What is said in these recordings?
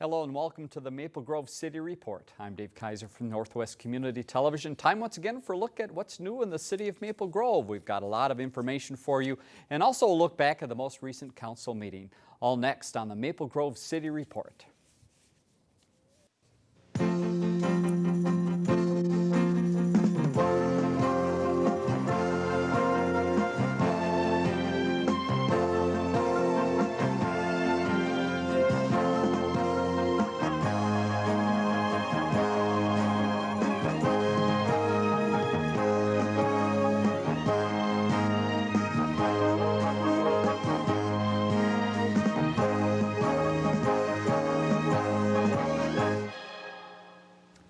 Hello and welcome to the Maple Grove City Report. I'm Dave Kaiser from Northwest Community Television. Time once again for a look at what's new in the city of Maple Grove. We've got a lot of information for you and also a look back at the most recent council meeting. All next on the Maple Grove City Report.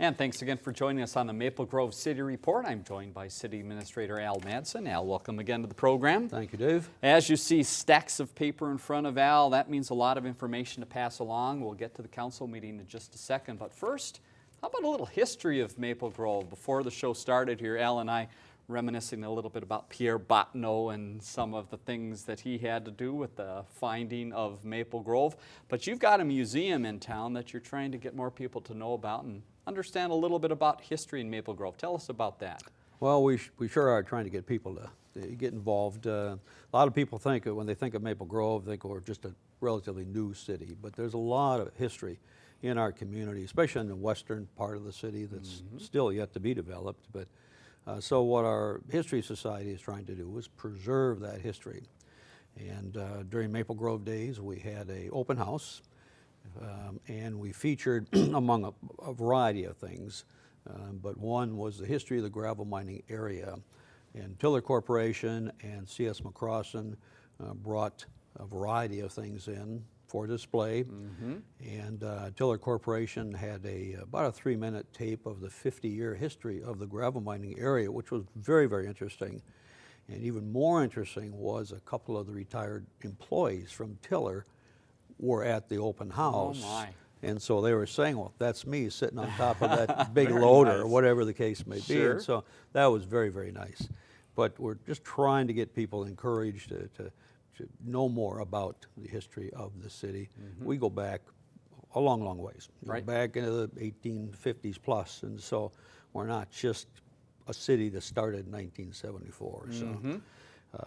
And thanks again for joining us on the Maple Grove City Report. I'm joined by City Administrator Al Madsen. Al, welcome again to the program. Thank you, Dave. As you see stacks of paper in front of Al, that means a lot of information to pass along. We'll get to the council meeting in just a second. But first, how about a little history of Maple Grove? Before the show started here, Al and I reminiscing a little bit about Pierre Bottineau and some of the things that he had to do with the finding of Maple Grove. But you've got a museum in town that you're trying to get more people to know about and understand a little bit about history in Maple Grove. Tell us about that. Well, we sure are trying to get people to get involved. A lot of people think when they think of Maple Grove, they think we're just a relatively new city, but there's a lot of history in our community, especially in the western part of the city that's still yet to be developed. But so what our History Society is trying to do is preserve that history. And during Maple Grove Days, we had an open house. And we featured among a variety of things, but one was the history of the gravel mining area. And Tiller Corporation and C.S. McCrossan brought a variety of things in for display. And Tiller Corporation had about a 3-minute tape of the 50-year history of the gravel mining area, which was very, very interesting. And even more interesting was a couple of the retired employees from Tiller were at the open house. Oh my. And so they were saying, well, that's me sitting on top of that big loader, nice. Or whatever the case may be. Sure. And so that was very, very nice. But we're just trying to get people encouraged to know more about the history of the city. We go back a long, long ways. Right. Back into the 1850s plus. And so we're not just a city that started in 1974. So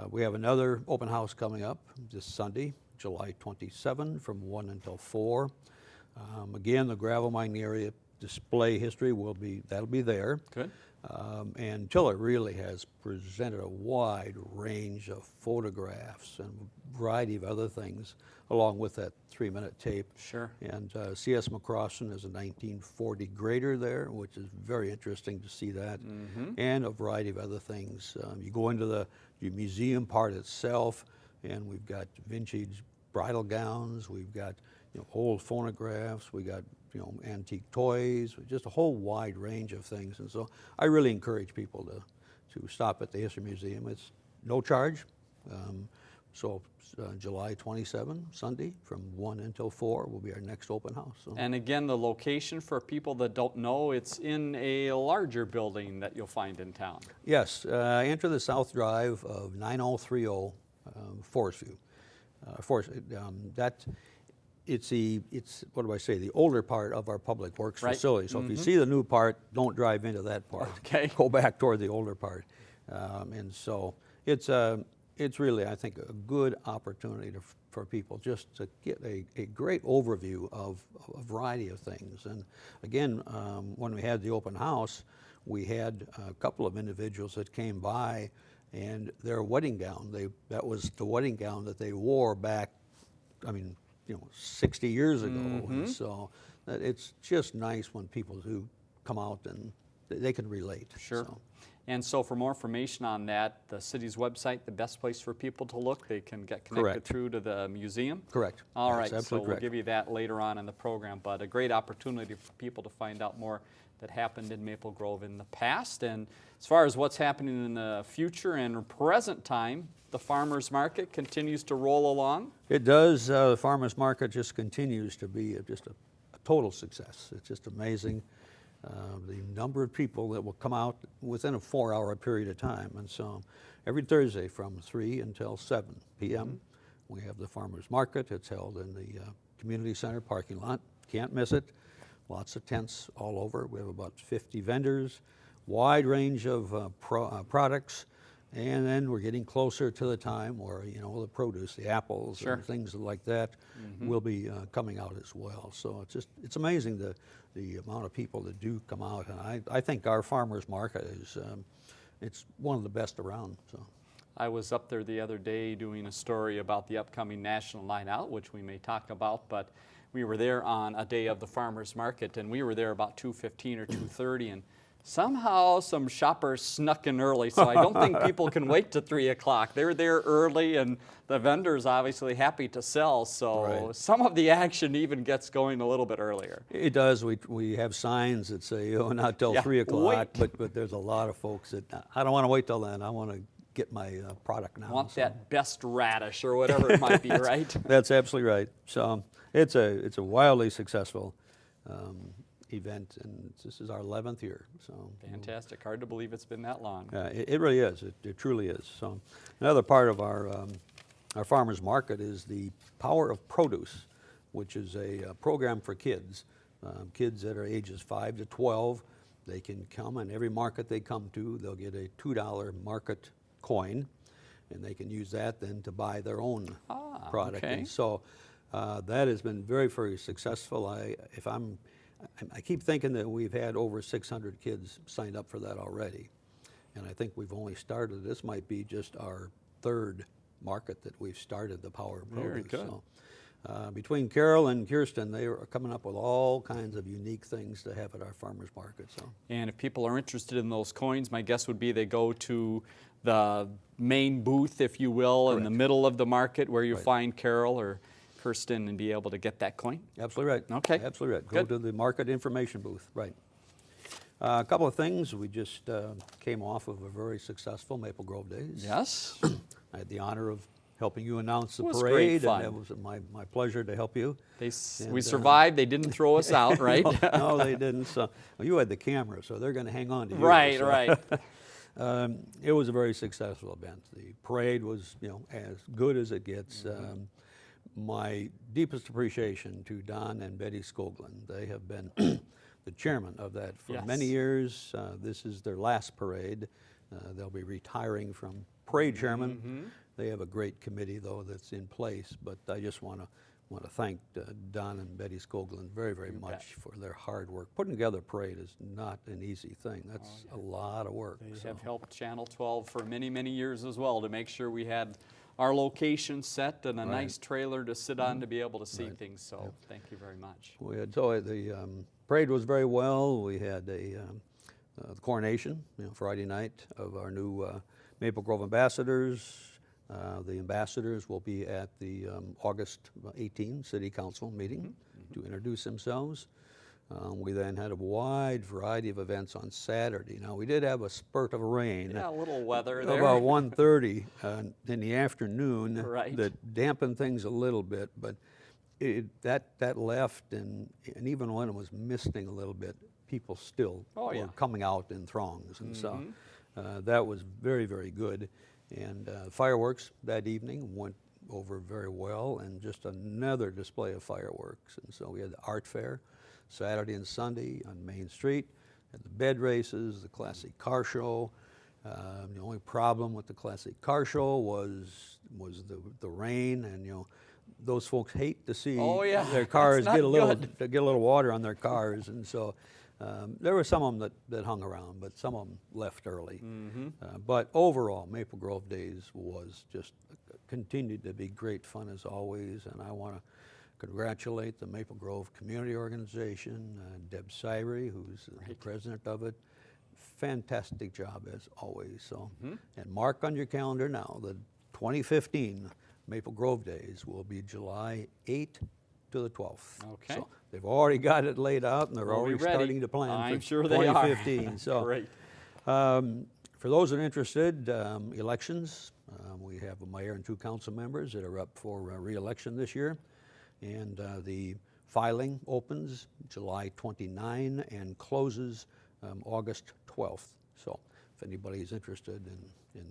we have another open house coming up this Sunday, July 27 from 1 until 4. Again, the gravel mining area display history that'll be there. Good. And Tiller really has presented a wide range of photographs and a variety of other things along with that 3-minute tape. Sure. And C.S. McCrossan is a 1940 grader there, which is very interesting to see that, and a variety of other things. You go into the museum part itself, and we've got vintage bridal gowns, we've got old phonographs, we got antique toys, just a whole wide range of things. And so I really encourage people to stop at the History Museum. It's no charge. So July 27, Sunday, from 1 until 4 will be our next open house. So. And again, the location for people that don't know, it's in a larger building that you'll find in town. Yes, enter the south drive of 9030 Forest View. It's what do I say, the older part of our public works facility. So if you see the new part, don't drive into that part. Okay. Go back toward the older part. And so it's really, I think, a good opportunity for people just to get a great overview of a variety of things. And again, when we had the open house, we had a couple of individuals that came by, and their wedding gown, that was the wedding gown that they wore back, 60 years ago. And so it's just nice when people do come out and they can relate. Sure. So. And so for more information on that, the city's website, the best place for people to look, they can get connected Correct. through to the museum? Correct. All That's right, so we'll correct. give you that later on in the program, but a great opportunity for people to find out more that happened in Maple Grove in the past. And as far as what's happening in the future and present time, the farmers market continues to roll along. It does. The farmers market just continues to be just a total success. It's just amazing. The number of people that will come out within a 4-hour period of time. And so every Thursday from 3 until 7 p.m. we have the farmers market. It's held in the community center parking lot. can't miss it. Lots of tents all over. We have about 50 vendors, wide range of products. And then we're getting closer to the time where, you know, the produce, the apples Sure. and things like that will be coming out as well. So it's amazing the amount of people that do come out. And I think our farmers market is, it's one of the best around. So. I was up there the other day doing a story about the upcoming National Night Out, which we may talk about, but we were there on a day of the farmers market, and we were there about 2:15 or 2:30, and somehow some shoppers snuck in early, so I don't think people can wait to 3 o'clock. They're there early, and the vendors obviously happy to sell, so Right. some of the action even gets going a little bit earlier. It does. We have signs that say, oh, not till Yeah, 3 o'clock, wait. but there's a lot of folks that, I don't want to wait till then. I want to get my product now. Want So that best radish or whatever it might be, right? That's absolutely right. So it's a wildly successful event, and this is our 11th year. So Fantastic. Hard to believe it's been that long. it really is. It truly is. So another part of our farmers market is the Power of Produce, which is a program for kids. Kids that are ages 5 to 12, they can come, and every market they come to, they'll get a $2 market coin, and they can use that then to buy their own product. okay. And so that has been very, very successful. I keep thinking that we've had over 600 kids signed up for that already, and I think we've only started. This might be just our third market that we've started, the Power of Produce. Very good. So, between Carol and Kirsten, they are coming up with all kinds of unique things to have at our farmers market. So. And if people are interested in those coins, my guess would be they go to the main booth, if you will, in the middle of the market where you find Carol or Kirsten and be able to get that coin? Absolutely right. Okay. Absolutely right. Good. Go to the market information booth. Right. A couple of things. We just came off of a very successful Maple Grove Days. Yes. I had the honor of helping you announce the It was parade, great fun. and it was my pleasure to help you. We And, survived. They didn't throw us out, right? No, they didn't. So, well, you had the camera, so they're going to hang on to you. Right, so. right. It was a very successful event. The parade was, you know, as good as it gets. My deepest appreciation to Don and Betty Skoglund. They have been the chairman of that for Yes. many years. This is their last parade. They'll be retiring from parade chairman. They have a great committee, though, that's in place. But I just want to thank Don and Betty Skoglund very, very much for their hard work. Putting together a parade is not an easy thing. That's a lot of work. They so. have helped Channel 12 for many, many years as well to make sure we had our location set and a nice trailer to sit on to be able to see things. So thank you very much. We had, so the parade was very well. We had the coronation, Friday night, of our new Maple Grove ambassadors. The ambassadors will be at the August 18 City Council meeting to introduce themselves. We then had a wide variety of events on Saturday. Now, we did have a spurt of rain. Yeah, a little weather there. About 1:30 in the afternoon Right. that dampened things a little bit, but that left, and even when it was misting a little bit, people still were coming out in throngs, and so that was very, very good. And fireworks that evening went over very well, and just another display of fireworks. And so we had the art fair Saturday and Sunday on Main Street, had the bed races, the classic car show. The only problem with the classic car show was the rain, and those folks hate to see their cars That's get not a little water on their cars, and so there were some of them that hung around, but some of them left early. But overall, Maple Grove Days was just continued to be great fun as always, and I want to congratulate the Maple Grove Community Organization, Deb Syrie, who's the president of it. Fantastic job as always. So, and mark on your calendar now, the 2015 Maple Grove Days will be July 8th to the 12th. Okay. So they've already got it laid out, and they're We'll be already ready. starting to plan I'm for sure they are. 2015. So, Great. for those that are interested, elections, we have a mayor and 2 council members that are up for re-election this year. And the filing opens July 29 and closes August 12th. So if anybody's interested in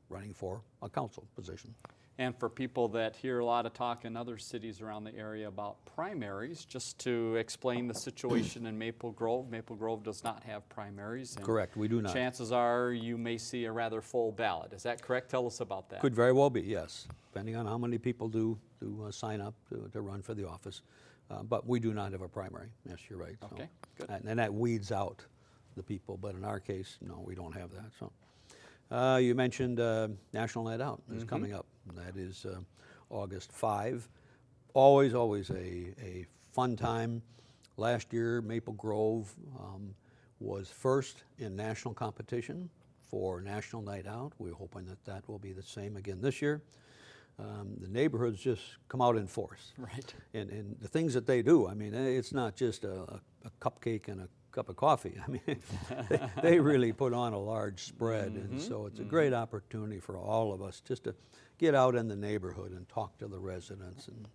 running for a council position. And for people that hear a lot of talk in other cities around the area about primaries, just to explain the situation in Maple Grove does not have primaries. And Correct, we do not. chances are you may see a rather full ballot. Is that correct? Tell us about that. Could very well be, yes, depending on how many people do sign up to run for the office. But we do not have a primary. Yes, you're right. So, Okay, good. and that weeds out the people, but in our case, no, we don't have that. So, you mentioned National Night Out is coming up. That is August 5. Always a fun time. Last year, Maple Grove was first in national competition for National Night Out. We're hoping that will be the same again this year. The neighborhoods just come out in force. Right. And the things that they do, I mean, it's not just a cupcake and a cup of coffee. I mean, they really put on a large spread, and so it's a great opportunity for all of us just to get out in the neighborhood and talk to the residents, and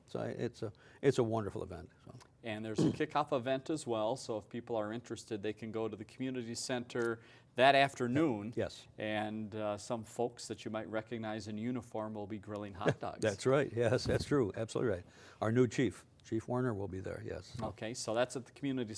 so it's a wonderful event. So. And there's a kickoff event as well, so if people are interested, they can go to the community center that afternoon. Yes. And some folks that you might recognize in uniform will be grilling hot dogs. That's right. Yes, that's true. Absolutely right. Our new chief, Chief Werner, will be there. Yes. Okay, so that's at the community